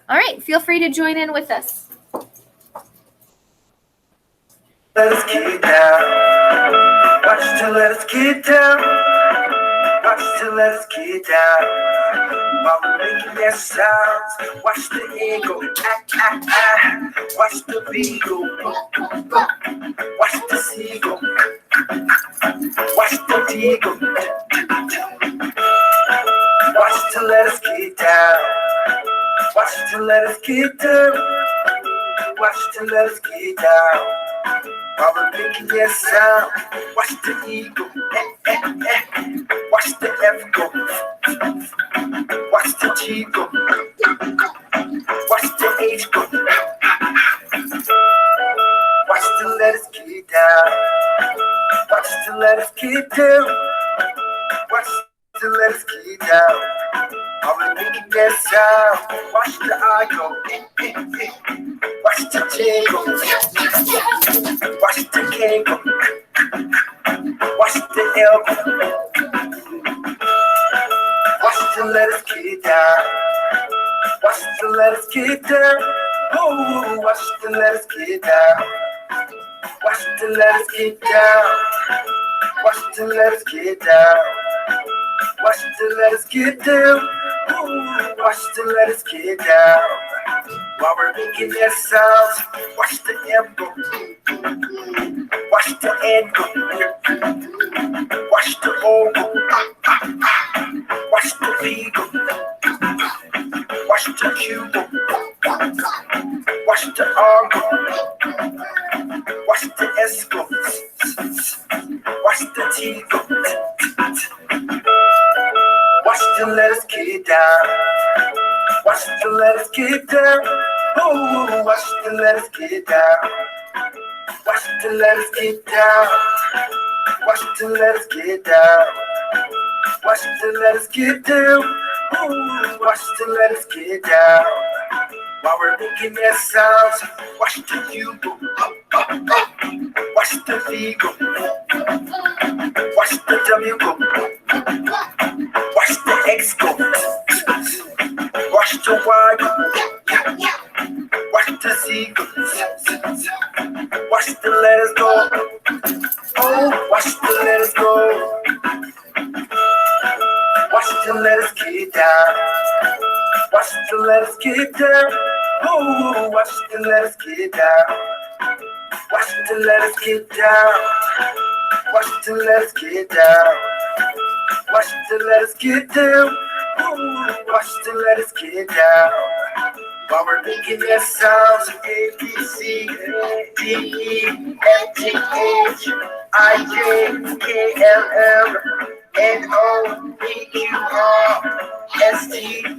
All right, feel free to join in with us. Let us get down. Watch till let us get down. Watch till let us get down. While we're making their sounds, watch the eagle, watch the beagle, watch the seagull, watch the deagle. Watch till let us get down. Watch till let us get down. Watch till let us get down. While we're making their sound, watch the eagle, watch the F go, watch the G go, watch the H go, watch till let us get down, watch till let us get down, watch till let us get down. While we're making their sound, watch the I go, watch the J go, watch the K go, watch the L go, watch till let us get down, watch till let us get down, oh, watch till let us get down, watch till let us get down, watch till let us get down, watch till let us get down, oh, watch till let us get down. While we're making their sounds, watch the M go, watch the N go, watch the O go, watch the V go, watch the Q go, watch the R go, watch the S go, watch the T go, watch till let us get down, watch till let us get down, oh, watch till let us get down, watch till let us get down, watch till let us get down, watch till let us get down, oh, watch till let us get down. While we're making their sounds, watch the U go, watch the V go, watch the W go, watch the X go, watch the Y go, watch the Z go, watch the letters go, oh, watch the letters go, watch the letters get down, watch the letters get down, oh, watch the letters get down, watch the letters get down, watch the letters get down, watch the letters get down, oh, watch the letters get down. While we're making their sounds, A, B, C, D, E, F, G, H, I, J, K, L, M, N, O, P, Q, R, S, T, U,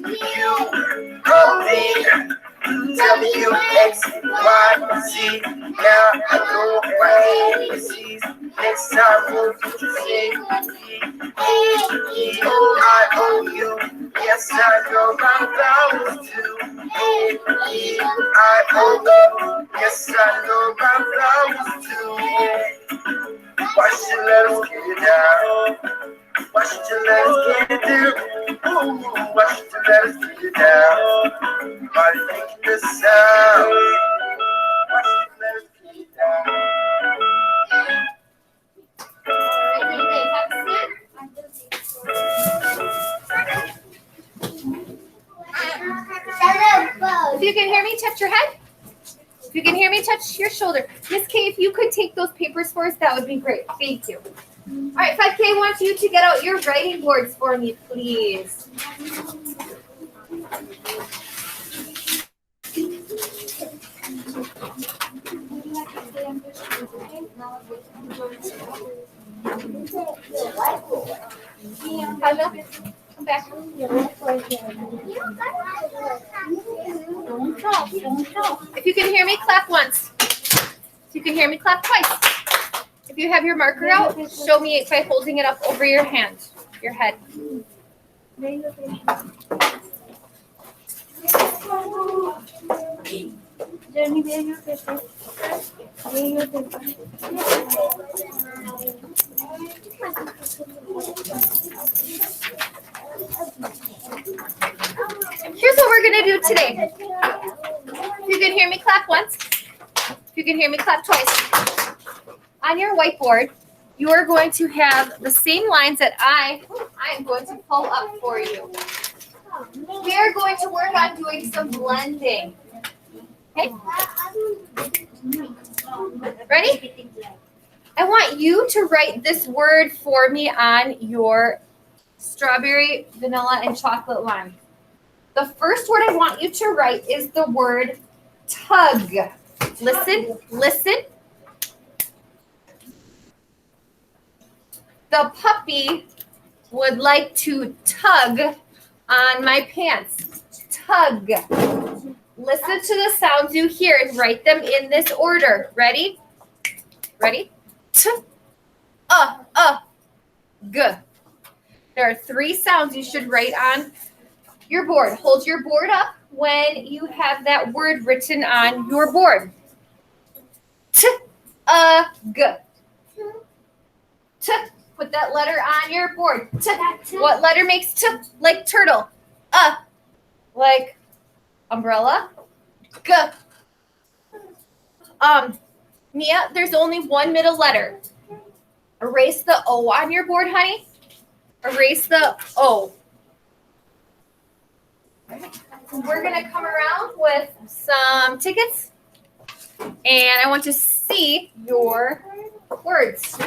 V, W, X, Y, Z. Now I know my ABCs. Next time we'll do the same. E-I-O-U. Yes, I know my vowels too. E-I-O-U. Yes, I know my vowels too. Watch the letters get it down. Watch the letters get it down. Ooh, watch the letters get it down. Body making the sound. Watch the letters get it down. If you can hear me, touch your head. If you can hear me, touch your shoulder. Miss K, if you could take those papers for us, that would be great. Thank you. All right, 5K, I want you to get out your writing boards for me, please. Hello. Come back. If you can hear me, clap once. If you can hear me, clap twice. If you have your marker out, show me by holding it up over your hand, your head. Here's what we're going to do today. can hear me, clap once. If you can hear me, clap twice. On your whiteboard, you are going to have the same lines that I am going to pull up for you. We are going to work on doing some blending. Okay? Ready? I want you to write this word for me on your strawberry, vanilla, and chocolate line. The first word I want you to write is the word tug. Listen, listen. The puppy would like to tug on my pants. Tug. Listen to the sounds you hear and write them in this order. Ready? Ready? T, g. There are 3 sounds you should write on your board. Hold your board up when you have that word written on your board. T, g. T. Put that letter on your board. T. What letter makes T? Like turtle. Like umbrella. G. Mia, there's only one middle letter. Erase the O on your board, honey. Erase the O. We're going to come around with some tickets. And I want to see your words.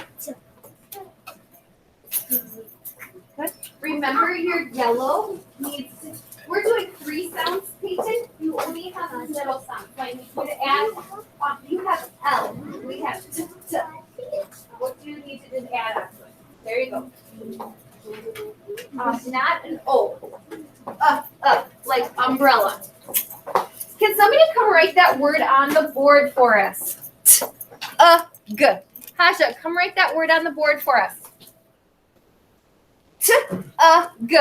Remember your yellow needs to, we're doing 3 sounds, Peyton. You only have a middle sound. So I need you to add, you have L. We have T. What do you need to just add up to it? There you go. Not an O. Like umbrella. Can somebody come write that word on the board for us? T, g. Hasha, come write that word on the board for us. T, g.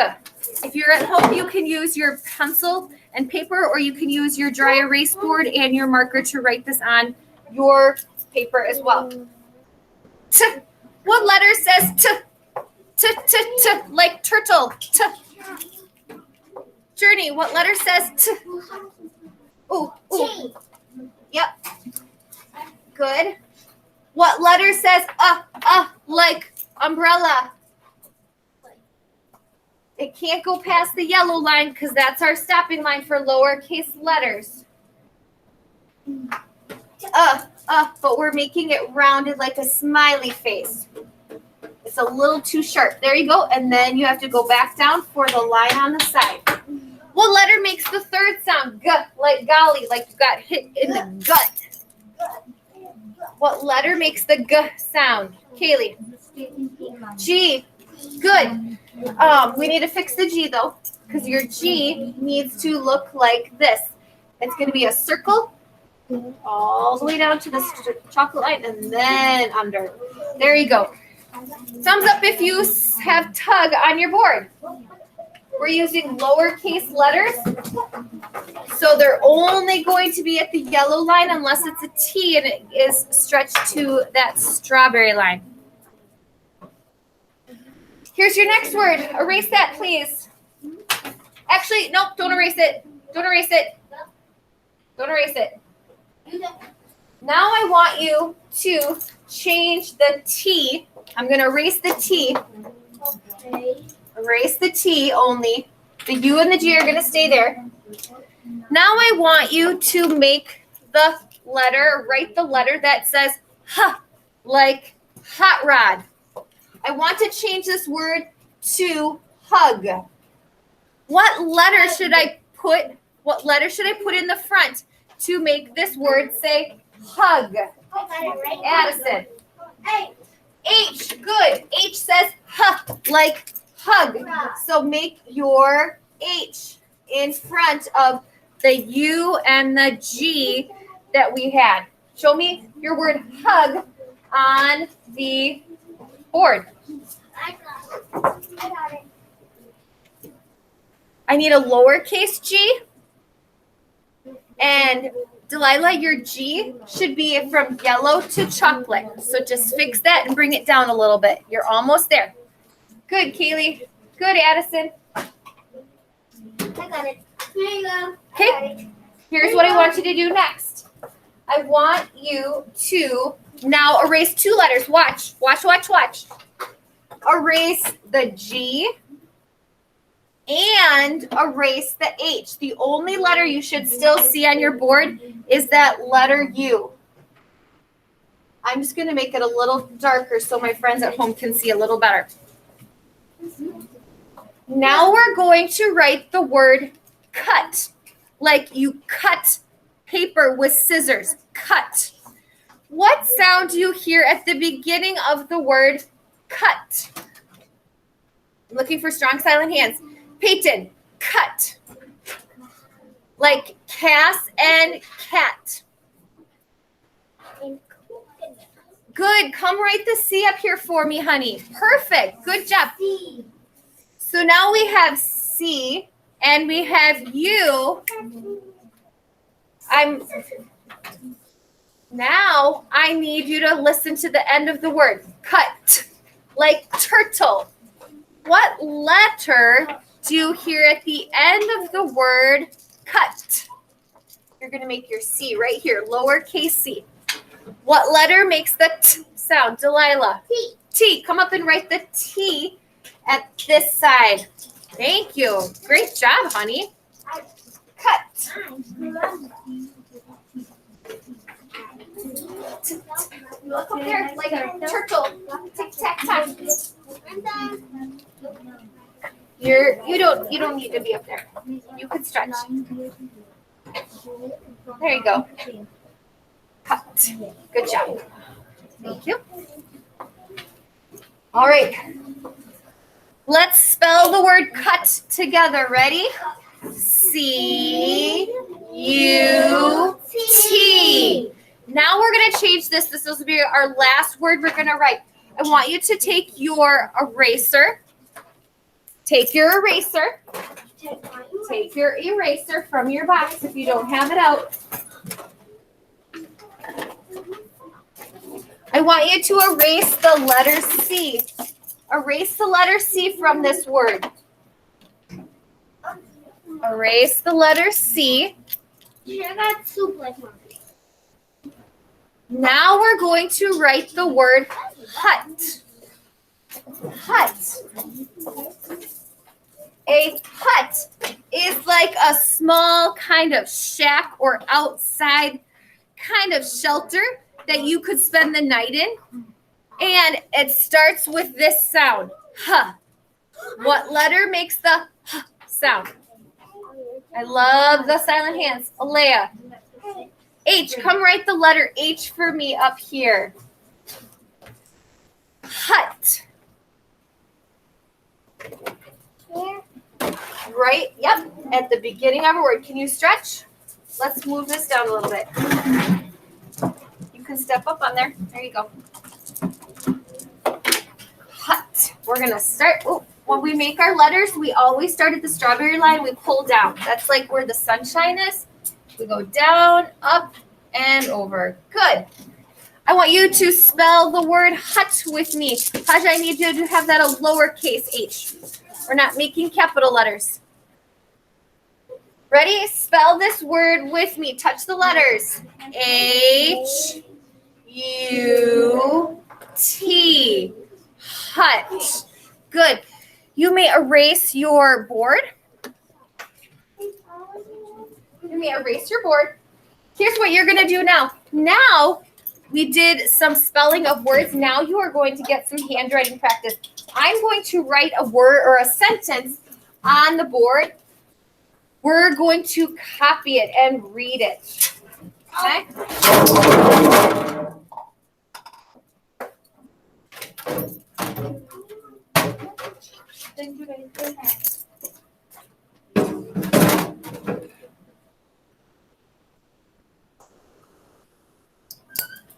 If you're at home, you can use your pencil and paper, or you can use your dry erase board and your marker to write this on your paper as well. T. What letter says T? T, T, T, like turtle. T. Journey, what letter says T? Ooh, ooh. Yep. Good. What letter says like umbrella? It can't go past the yellow line because that's our stopping line for lowercase letters. But we're making it rounded like a smiley face. It's a little too sharp. There you go. And then you have to go back down for the line on the side. What letter makes the 3rd sound? G, like golly, like you got hit in the gut. What letter makes the G sound? Kaylee. G. Good. We need to fix the G though, because your G needs to look like this. It's going to be a circle all the way down to the chocolate line and then under. There you go. Thumbs up if you have tug on your board. We're using lowercase letters, so they're only going to be at the yellow line unless it's a T and it is stretched to that strawberry line. Here's your next word. Erase that, please. Actually, nope, don't erase it. Don't erase it. Don't erase it. Now I want you to change the T. I'm going to erase the T. Erase the T only. The U and the G are going to stay there. Now I want you to make the letter, write the letter that says H, like hot rod. I want to change this word to hug. What letter should I put in the front to make this word say hug? Addison. H. Good. H says H, like hug. So make your H in front of the U and the G that we had. Show me your word hug on the board. I got it. I need a lowercase g. And Delilah, your G should be from yellow to chocolate. So just fix that and bring it down a little bit. You're almost there. Good, Kaylee. Good, Addison. I got it. Here you go. Okay. Here's what I want you to do next. I want you to now erase two letters. Watch. Erase the G and erase the H. The only letter you should still see on your board is that letter U. I'm just going to make it a little darker so my friends at home can see a little better. Now we're going to write the word cut, like you cut paper with scissors. Cut. What sound do you hear at the beginning of the word cut? I'm looking for strong silent hands. Peyton, cut. Like Cass and cat. Good. Come write the C up here for me, honey. Perfect. Good job. So now we have C and we have U. Now I need you to listen to the end of the word. Cut. Like turtle. What letter do you hear at the end of the word cut? You're going to make your C right here, lowercase c. What letter makes the T sound? Delilah. T. T. Come up and write the T at this side. Thank you. Great job, honey. Cut. Look up there like a turtle. Tick tack tock. You don't need to be up there. You could stretch. There you go. Cut. Good job. Thank you. All right. Let's spell the word cut together. Ready? C-U-T. Now we're going to change this. This will be our last word we're going to write. I want you to take your eraser. Take your eraser. Take your eraser from your box if you don't have it out. I want you to erase the letter C. Erase the letter C from this word. Erase the letter C. Now we're going to write the word hut. Hut. A hut is like a small kind of shack or outside kind of shelter that you could spend the night in. And it starts with this sound. Huh. What letter makes the huh sound? I love the silent hands. Alea. H. Come write the letter H for me up here. Hut. Right? Yep. At the beginning of a word. Can you stretch? Let's move this down a little bit. You can step up on there. There you go. Hut. We're going to start. Oh, when we make our letters, we always start at the strawberry line. We pull down. That's like where the sunshine is. We go down, up, and over. Good. I want you to spell the word hut with me. Haja, I need you to have that a lowercase h. We're not making capital letters. Ready? Spell this word with me. Touch the letters. H-U-T. Hut. Good. You may erase your board. You may erase your board. Here's what you're going to do now. Now, we did some spelling of words. Now you are going to get some handwriting practice. I'm going to write a word or a sentence on the board. We're going to copy it and read it. Okay?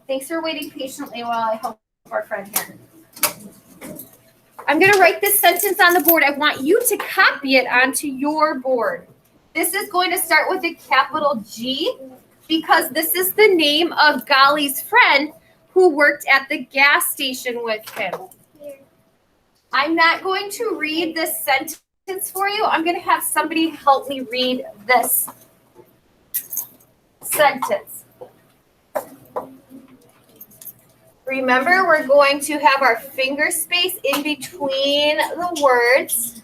Thanks for waiting patiently while I help our friend here. I'm going to write this sentence on the board. I want you to copy it onto your board. This is going to start with a capital G because this is the name of Golly's friend who worked at the gas station with him. I'm not going to read this sentence for you. I'm going to have somebody help me read this. sentence. Remember, we're going to have our finger space in between the words.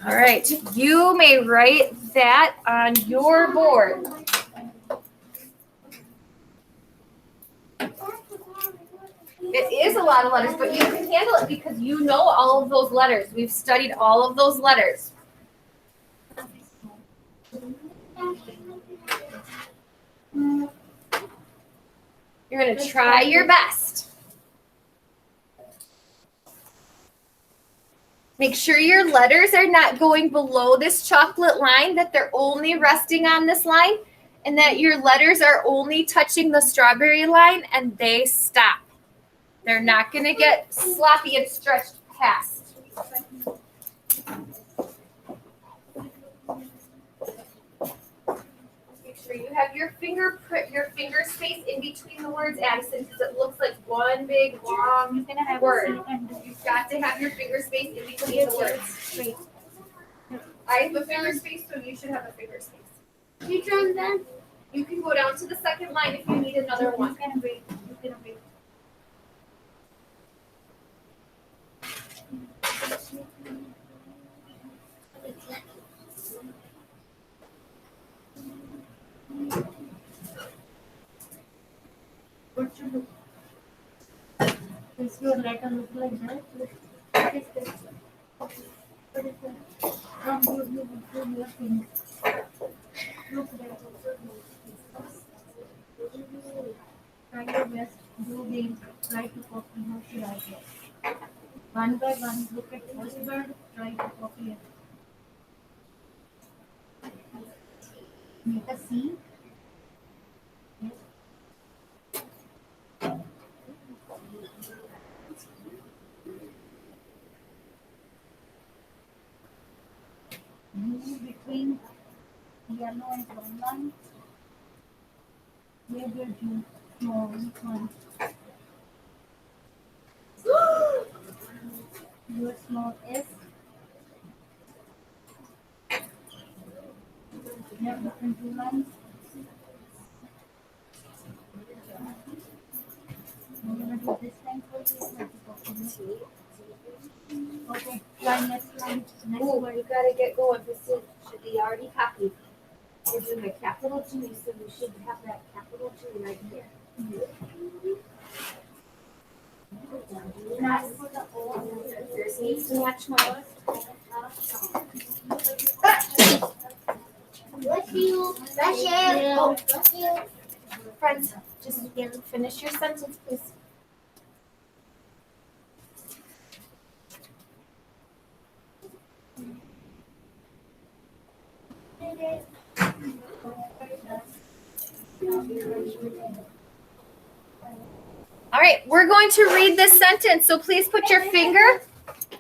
All right, you may write that on your board. It is a lot of letters, but you can handle it because you know all of those letters. We've studied all of those letters. You're going to try your best. Make sure your letters are not going below this chocolate line, that they're only resting on this line, and that your letters are only touching the strawberry line and they stop. They're not going to get sloppy and stretched past. Make sure you have your finger space in between the words, Addison, because it looks like one big long word. You've got to have your finger space in between the words. I have a finger space, so you should have a finger space. You turn then? You can go down to the second line if you need another one. What should do? Does your letter look like that? What is this? What is that? You put your finger. Look there. Try your best. Do the try to copy how she writes it. One by one, look at the first word. Try to copy it. Make a C. Move between yellow and brown line. Where did you small one? Your small S. You have different two lines. I'm gonna do this line first. Okay, try next line. Next Oh, word. you gotta get going. This should be already copied. We're doing a capital G, so we should have that capital G right here. Not for the O. Yours needs to match mine. Bless you. Bless you. Bless you. Friends, just finish your sentence, please. All right, we're going to read this sentence. So please put your finger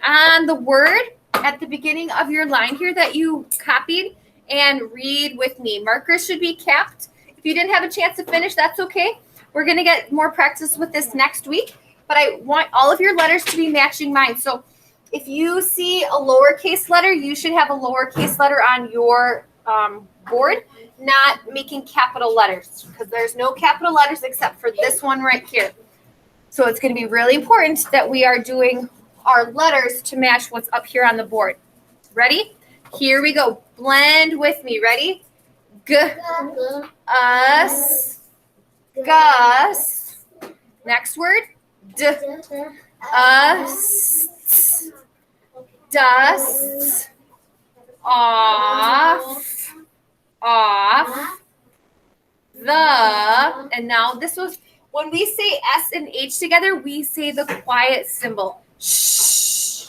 on the word at the beginning of your line here that you copied and read with me. Markers should be capped. If you didn't have a chance to finish, that's okay. We're going to get more practice with this next week, but I want all of your letters to be matching mine. So if you see a lowercase letter, you should have a lowercase letter on your board, not making capital letters, because there's no capital letters except for this one right here. So it's going to be really important that we are doing our letters to match what's up here on the board. Ready? Here we go. Blend with me. Ready? G, us, Gus. Next word. D, us, dust, off, the, and now this was, when we say S and H together, we say the quiet symbol. Shh.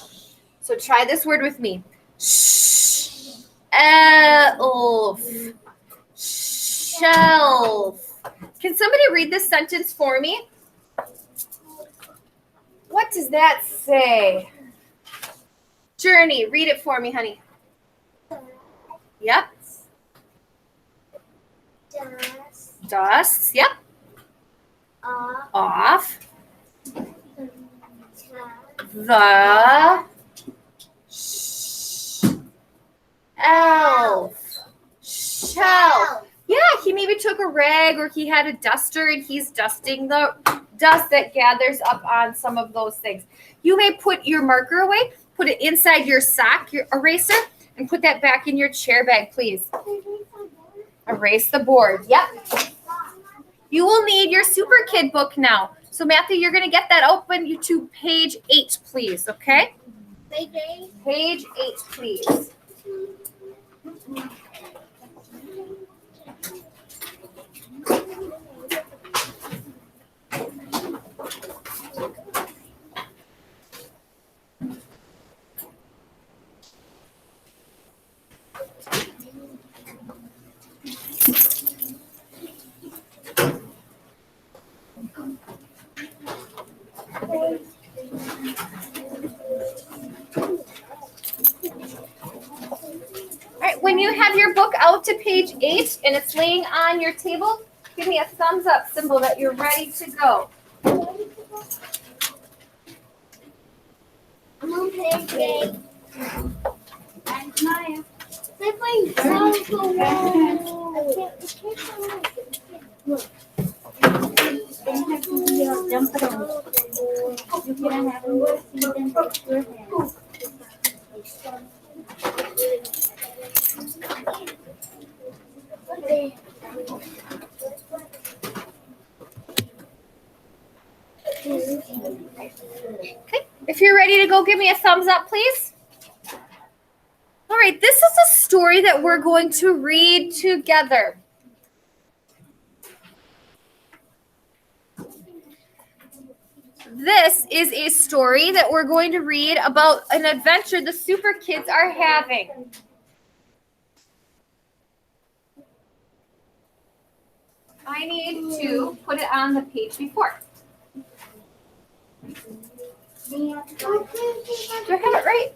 So try this word with me. Shh. elf, shelf. Can somebody read this sentence for me? What does that say? Journey, read it for me, honey. Yep. Dust. Yep. Off. The elf. Shelf. Yeah, he maybe took a rag or he had a duster and he's dusting the dust that gathers up on some of those things. You may put your marker away, put it inside your sock, your eraser, and put that back in your chair bag, please. Erase the board. Yep. You will need your Super Kid book now. So, Matthew, you're going to get that open to page 8, please, okay? Page 8? Page 8, please. All right, when you have your book out to page 8 and it's laying on your table, give me a thumbs up symbol that you're ready to go. I'm on page 8. And Maya. They're playing jump around. Look. They have to be a jump around. You can have a seat and put your hands. Okay, if you're ready to go, give me a thumbs up, please. All right, this is a story that we're going to read together. This is a story that we're going to read about an adventure the Super Kids are having. I need to put it on the page before. Do I have it right?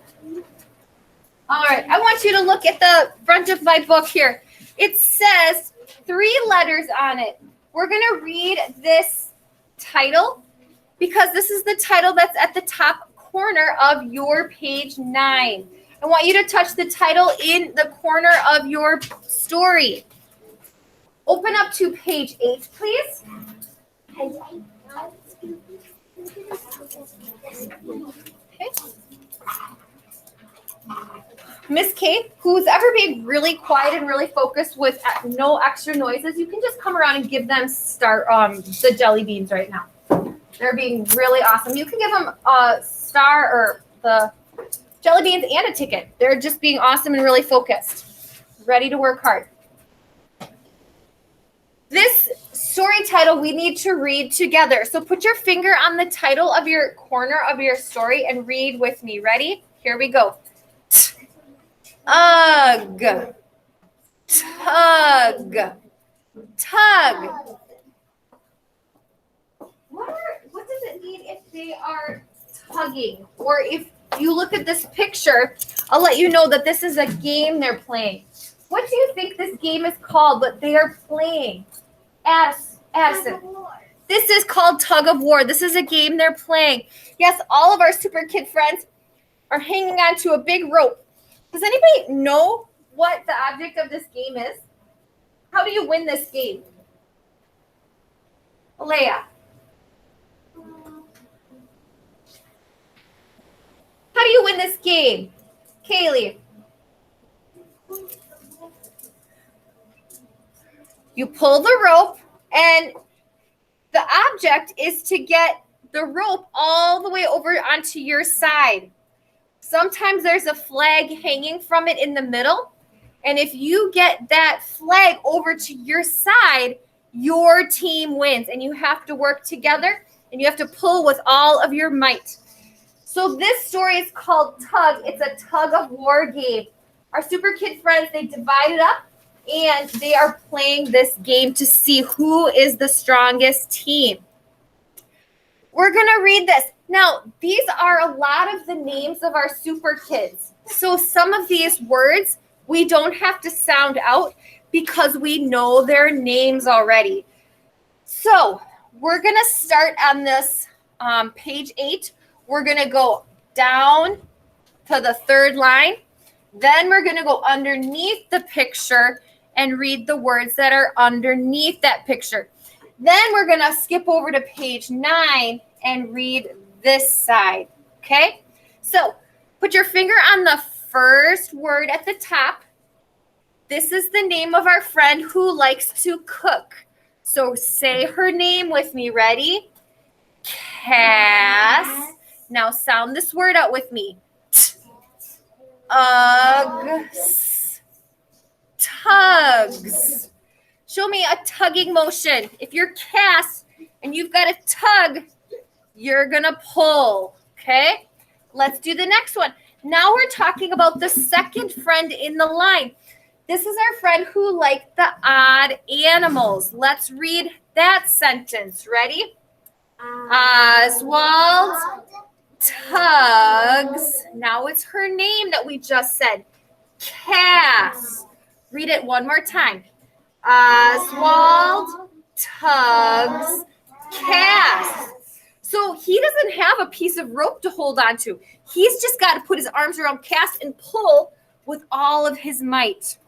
All right, I want you to look at the front of my book here. It says 3 letters on it. We're going to read this title because this is the title that's at the top corner of your page 9. I want you to touch the title in the corner of your story. Open up to page 8, please. Okay. Miss Kate, who's ever being really quiet and really focused with no extra noises, you can just come around and give them the jelly beans right now. They're being really awesome. You can give them a star or the jelly beans and a ticket. They're just being awesome and really focused, ready to work hard. This story title we need to read together. So put your finger on the title of your corner of your story and read with me. Ready? Here we go. Ugh. Tug. Tug. What does it mean if they are tugging? Or if you look at this picture, I'll let you know that this is a game they're playing. What do you think this game is called that they are playing? Addison. This is called Tug of War. This is a game they're playing. Yes, all of our Super Kid friends are hanging on to a big rope. Does anybody know what the object of this game is? How do you win this game? Alea. How do you win this game? Kaylee. You pull the rope, and the object is to get the rope all the way over onto your side. Sometimes there's a flag hanging from it in the middle, and if you get that flag over to your side, your team wins, and you have to work together, and you have to pull with all of your might. So this story is called Tug. It's a tug of war game. our Super Kid friends, they divided up and they are playing this game to see who is the strongest team. We're going to read this. Now, these are a lot of the names of our Super Kids. So some of these words we don't have to sound out because we know their names already. So we're going to start on this page 8. We're going to go down to the third line. Then we're going to go underneath the picture and read the words that are underneath that picture. Then we're going to skip over to page 9 and read this side, okay? So put your finger on the first word at the top. This is the name of our friend who likes to cook. So say her name with me. Ready? Cass. Now sound this word out with me. Ugs. Tugs. Show me a tugging motion. If you're Cass and you've got a tug, you're going to pull, okay? Let's do the next one. Now we're talking about the second friend in the line. This is our friend who liked the odd animals. Let's read that sentence. Ready? Oswald tugs. Now it's her name that we just said. Cass. Read it one more time. Oswald tugs Cass. So he doesn't have a piece of rope to hold on to. He's just got to put his arms around Cass and pull with all of his might.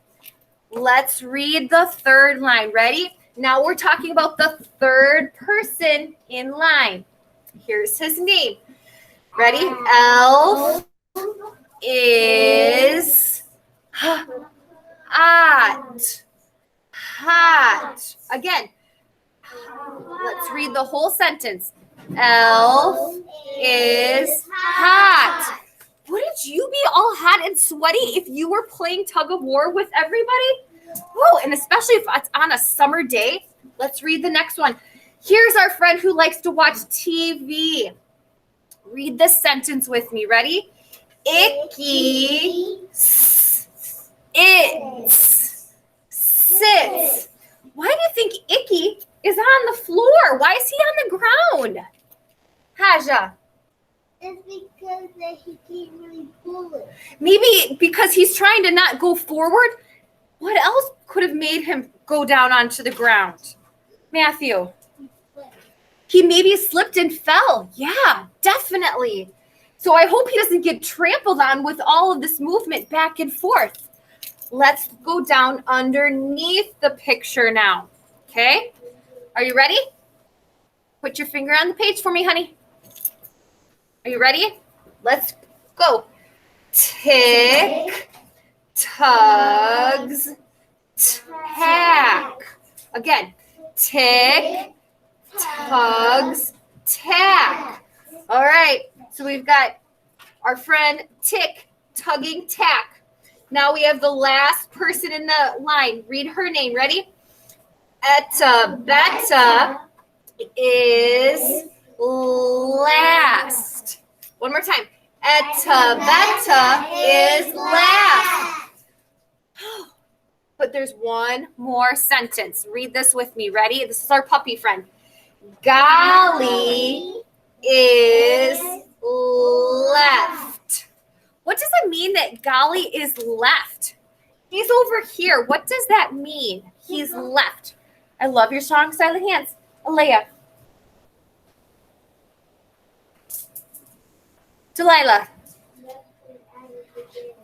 Let's read the third line. Ready? Now we're talking about the third person in line. Here's his name. Ready? Elf is hot. Hot. Again, let's read the whole sentence. Elf is hot. Wouldn't you be all hot and sweaty if you were playing tug of war with everybody? Oh, and especially if it's on a summer day. Let's read the next one. Here's our friend who likes to watch TV. Read this sentence with me. Ready? Icky it sits. Why do you think Icky is on the floor? Why is he on the ground? Haja. It's because that he can't really pull it. Maybe because he's trying to not go forward. What else could have made him go down onto the ground? Matthew. He maybe slipped and fell. Yeah, definitely. So I hope he doesn't get trampled on with all of this movement back and forth. Let's go down underneath the picture now. Okay? Are you ready? Put your finger on the page for me, honey. Are you ready? Let's go. Tick, tugs, tack. Again, tick, tugs, tack. All right, so we've got our friend Tick tugging tack. Now we have the last person in the line. Read her name. Ready? Etta Betta is last. One more time. Etta Betta is last. But there's one more sentence. Read this with me. Ready? This is our puppy friend. Golly is left. What does it mean that Golly is left? He's over here. What does that mean? He's left. I love your song, Silent Hands. Alea. Delilah.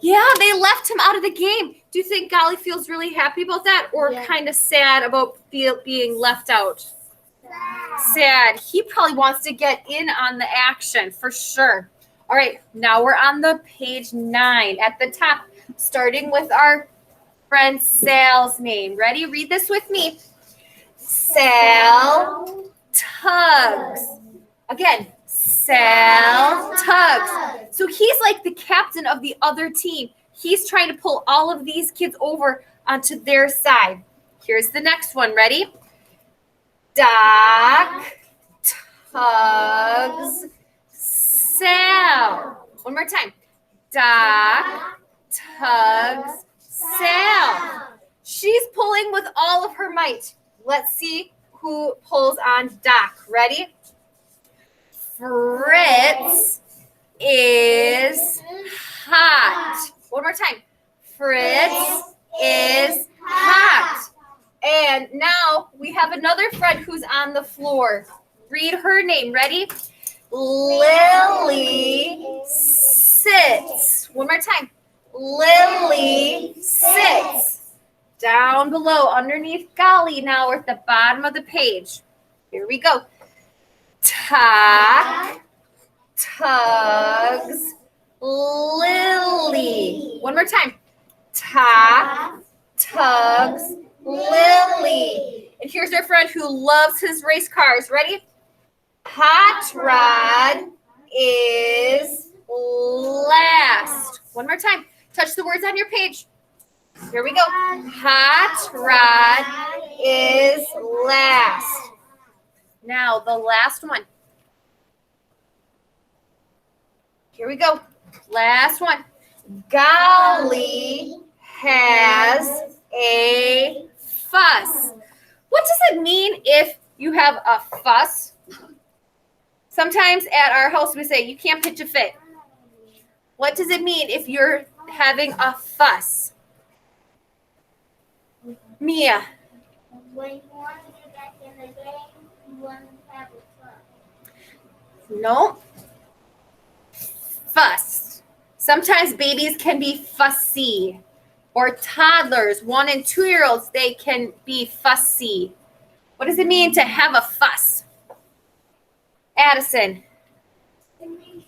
Yeah, they left him out of the game. Do you think Golly feels really happy about that or kind of sad about being left out? Sad. He probably wants to get in on the action for sure. All right, now we're on the page 9 at the top, starting with our friend Sal's name. Ready? Read this with me. Sal tugs. Again, Sal tugs. So he's like the captain of the other team. He's trying to pull all of these kids over onto their side. Here's the next one. Ready? Doc tugs Sal. One more time. Doc tugs Sal. She's pulling with all of her might. Let's see who pulls on Doc. Ready? Fritz is hot. One more time. Fritz is hot. And now we have another friend who's on the floor. Read her name. Ready? Lily sits. One more time. Lily sits. Down below, underneath Golly, now we're at the bottom of the page. Here we go. Tuck tugs Lily. One more time. Tuck tugs Lily. And here's our friend who loves his race cars. Ready? Hot Rod is last. One more time. Touch the words on your page. Here we go. Hot Rod is last. Now the last one. Here we go. Last one. Golly has a fuss. What does it mean if you have a fuss? Sometimes at our house we say you can't pitch a fit. What does it mean if you're having a fuss? Mia. When you want to get back in the game, you want to have a fun. No. Fuss. Sometimes babies can be fussy. Or toddlers, 1 and 2 year olds, they can be fussy. What does it mean to have a fuss? Addison. It means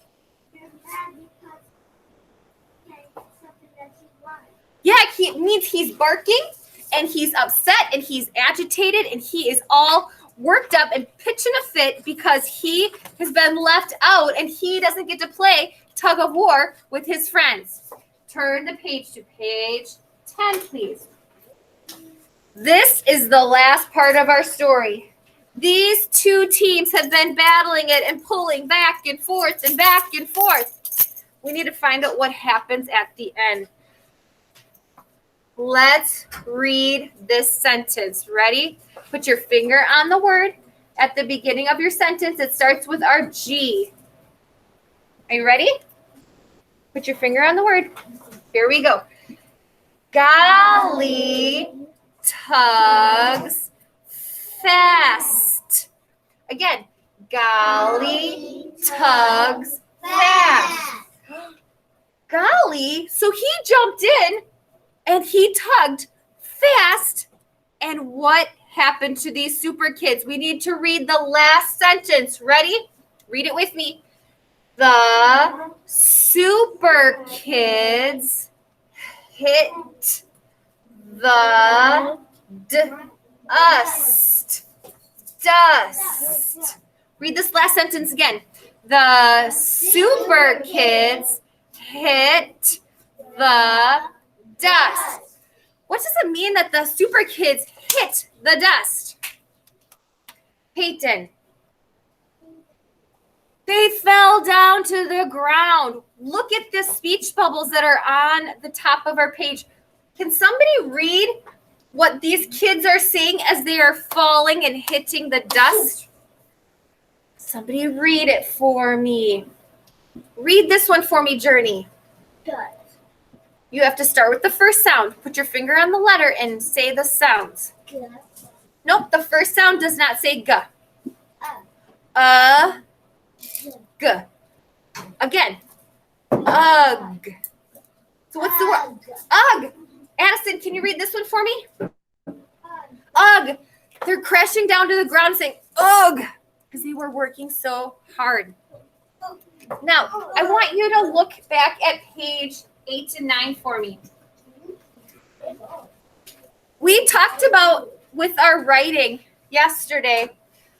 you're mad because you can't get something that you want. Yeah, it means he's barking and he's upset and he's agitated and he is all worked up and pitching a fit because he has been left out and he doesn't get to play tug of war with his friends. Turn the page to page 10, please. This is the last part of our story. These two teams have been battling it and pulling back and forth and back and forth. We need to find out what happens at the end. Let's read this sentence. Ready? Put your finger on the word. At the beginning of your sentence, it starts with our G. Are you ready? Put your finger on the word. Here we go. Golly tugs fast. Again, golly tugs fast. Golly, so he jumped in and he tugged fast. And what happened to these super kids? We need to read the last sentence. Ready? Read it with me. The super kids hit the dust. Read this last sentence again. The super kids hit the dust. What does it mean that the super kids hit the dust? Peyton. They fell down to the ground. Look at the speech bubbles that are on the top of our page. Can somebody read what these kids are saying as they are falling and hitting the dust? Somebody read it for me. Read this one for me, Journey. Dust. You have to start with the first sound. Put your finger on the letter and say the sounds. Dust. Nope, the first sound does not say G. G. Again. Ugh. So what's the word? Ugh. Addison, can you read this one for me? Ugh. They're crashing down to the ground saying, ugh, because they were working so hard. Now, I want you to look back at page 8 and 9 for me. We talked about with our writing yesterday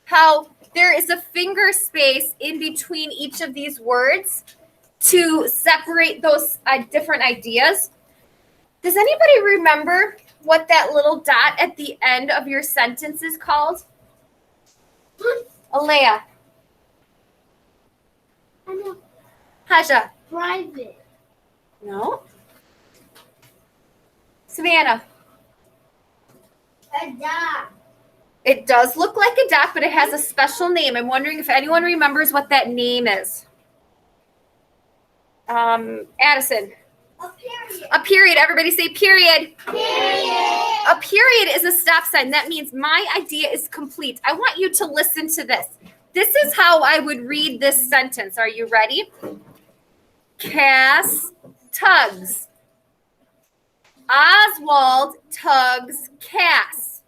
how there is a finger space in between each of these words to separate those different ideas. Does anybody remember what that little dot at the end of your sentence is called? Alea. I know. Haja. Private. No. Savannah. A dog. It does look like a duck, but it has a special name. I'm wondering if anyone remembers what that name is. Addison. A period. A period. Everybody say period. Period. A period is a stop sign. That means my idea is complete. I want you to listen to this. This is how I would read this sentence. Are you ready? Cass tugs. Oswald tugs Cass.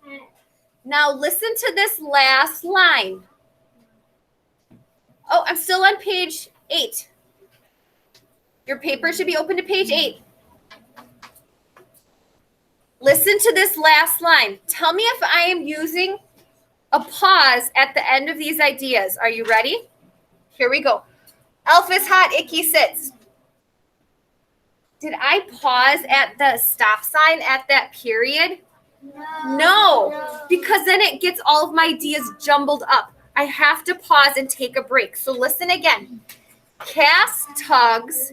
Now listen to this last line. Oh, I'm still on page 8. Your paper should be open to page 8. Listen to this last line. Tell me if I am using a pause at the end of these ideas. Are you ready? Here we go. Elf is hot, Icky sits. Did I pause at the stop sign at that period? No, because then it gets all of my ideas jumbled up. I have to pause and take a break. So listen again. Cass tugs.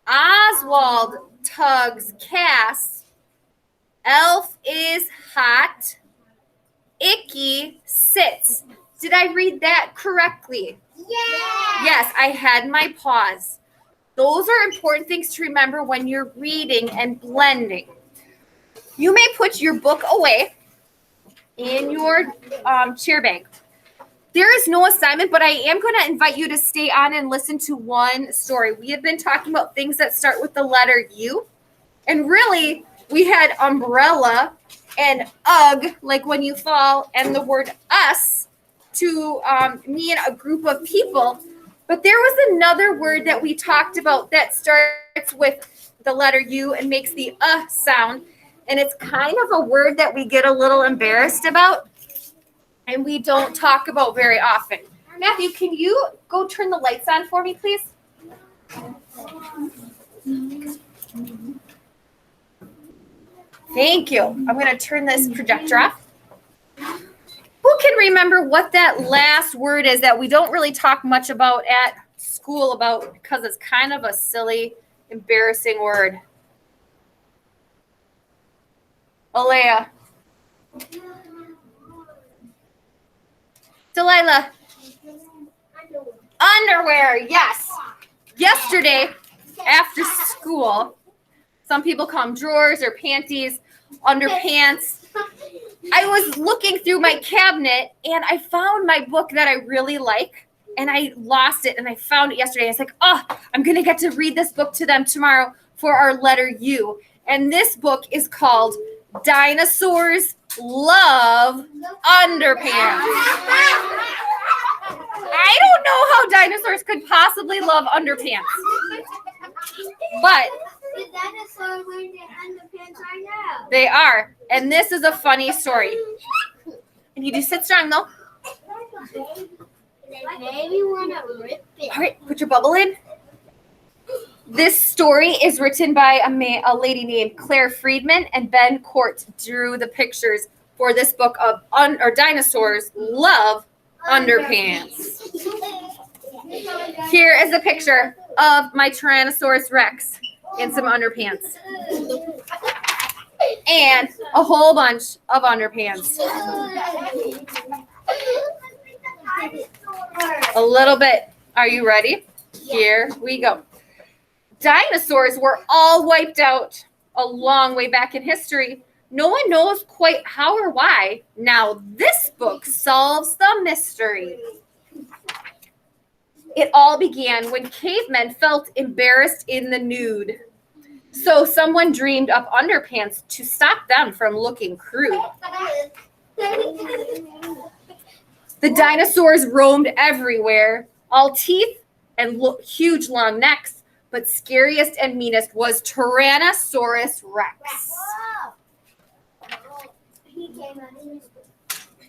Oswald tugs Cass. Elf is hot. Icky sits. Did I read that correctly? Yes, I had my pause. Those are important things to remember when you're reading and blending. You may put your book away in your chair bag. There is no assignment, but I am going to invite you to stay on and listen to one story. We have been talking about things that start with the letter U. And really, we had umbrella and ugh, like when you fall, and the word us to mean a group of people. But there was another word that we talked about that starts with the letter U and makes the sound. And it's kind of a word that we get a little embarrassed about and we don't talk about very often. Matthew, can you go turn the lights on for me, please? Thank you. I'm going to turn this projector off. Who can remember what that last word is that we don't really talk much about at school about because it's kind of a silly, embarrassing word? Alea. Delilah. Underwear, yes. Yesterday, after school, some people call them drawers or panties, underpants. I was looking through my cabinet and I found my book that I really like and I lost it and I found it yesterday. I was like, oh, I'm going to get to read this book to them tomorrow for our letter U. And this book is called Dinosaurs Love Underpants. I don't know how dinosaurs could possibly love underpants. But The dinosaur wearing their underpants right now. they are. And this is a funny story. And you do sit strong though. Maybe want to rip it. All right, put your bubble in. This story is written by a lady named Claire Friedman, and Ben Court drew the pictures for this book of Dinosaurs Love Underpants. Here is a picture of my Tyrannosaurus Rex in some underpants. And a whole bunch of underpants. A little bit. Are you ready? Here we go. Dinosaurs were all wiped out a long way back in history. No one knows quite how or why. Now this book solves the mystery. It all began when cavemen felt embarrassed in the nude. So someone dreamed up underpants to stop them from looking crude. The dinosaurs roamed everywhere, all teeth and huge long necks. But scariest and meanest was Tyrannosaurus Rex.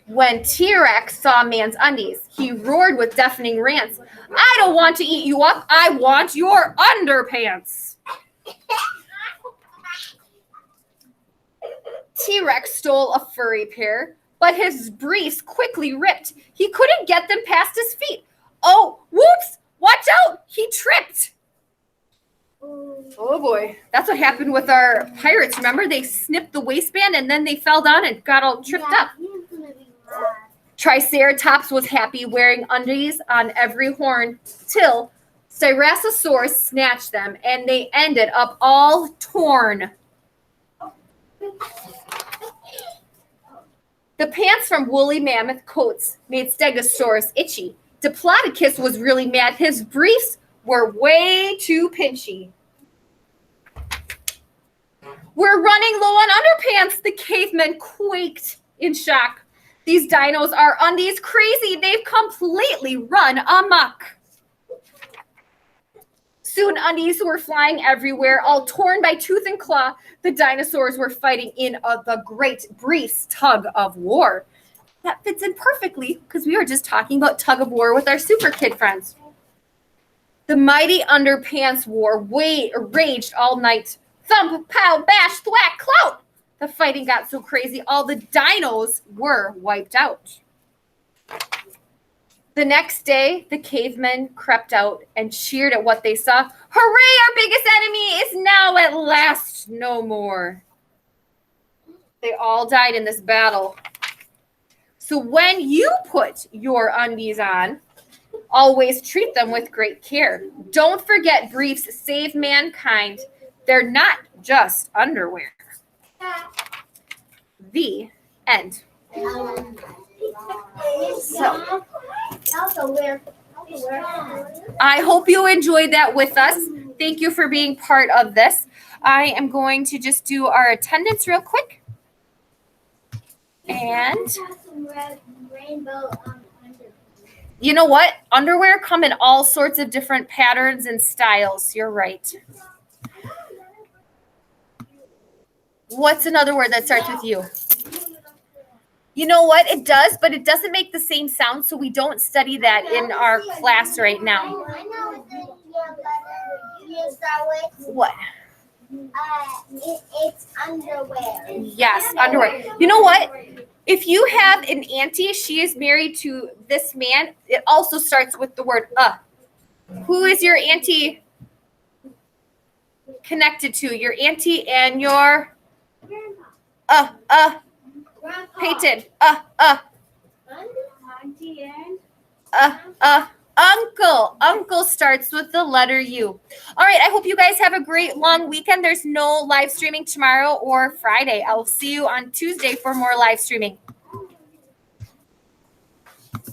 When T-Rex saw man's undies, he roared with deafening rants. I don't want to eat you up. I want your underpants. T-Rex stole a furry pair, but his briefs quickly ripped. He couldn't get them past his feet. Oh, whoops! Watch out! He tripped. Oh boy, that's what happened with our pirates. Remember, they snipped the waistband and then they fell down and got all tripped up. He's gonna be mad. Triceratops was happy wearing undies on every horn till Styracosaurus snatched them and they ended up all torn. The pants from woolly mammoth coats made Stegosaurus itchy. Diplodocus was really mad. His briefs were way too pinchy. We're running low on underpants. The cavemen quaked in shock. These dinos are undies crazy. They've completely run amok. Soon undies were flying everywhere, all torn by tooth and claw. The dinosaurs were fighting in the great briefs tug of war. That fits in perfectly because we were just talking about tug of war with our super kid friends. The mighty underpants war raged all night. Thump, pow, bash, thwack, clout. The fighting got so crazy, all the dinos were wiped out. The next day, the cavemen crept out and cheered at what they saw. Hooray, our biggest enemy is now at last no more. They all died in this battle. So when you put your undies on, always treat them with great care. Don't forget briefs save mankind. They're not just underwear. The end. So, I hope you enjoyed that with us. Thank you for being part of this. I am going to just do our attendance real quick. And you know what? Underwear come in all sorts of different patterns and styles. You're right. What's another word that starts with U? You know what? It does, but it doesn't make the same sound, so we don't study that in our class right now. I know what the letter you start with. What? It's underwear. Yes, underwear. You know what? If you have an auntie, she is married to this man, it also starts with the word Who is your auntie connected to? Your auntie and your Peyton. Auntie and Uncle. Uncle starts with the letter U. All right, I hope you guys have a great long weekend. There's no live streaming tomorrow or Friday. I'll see you on Tuesday for more live streaming.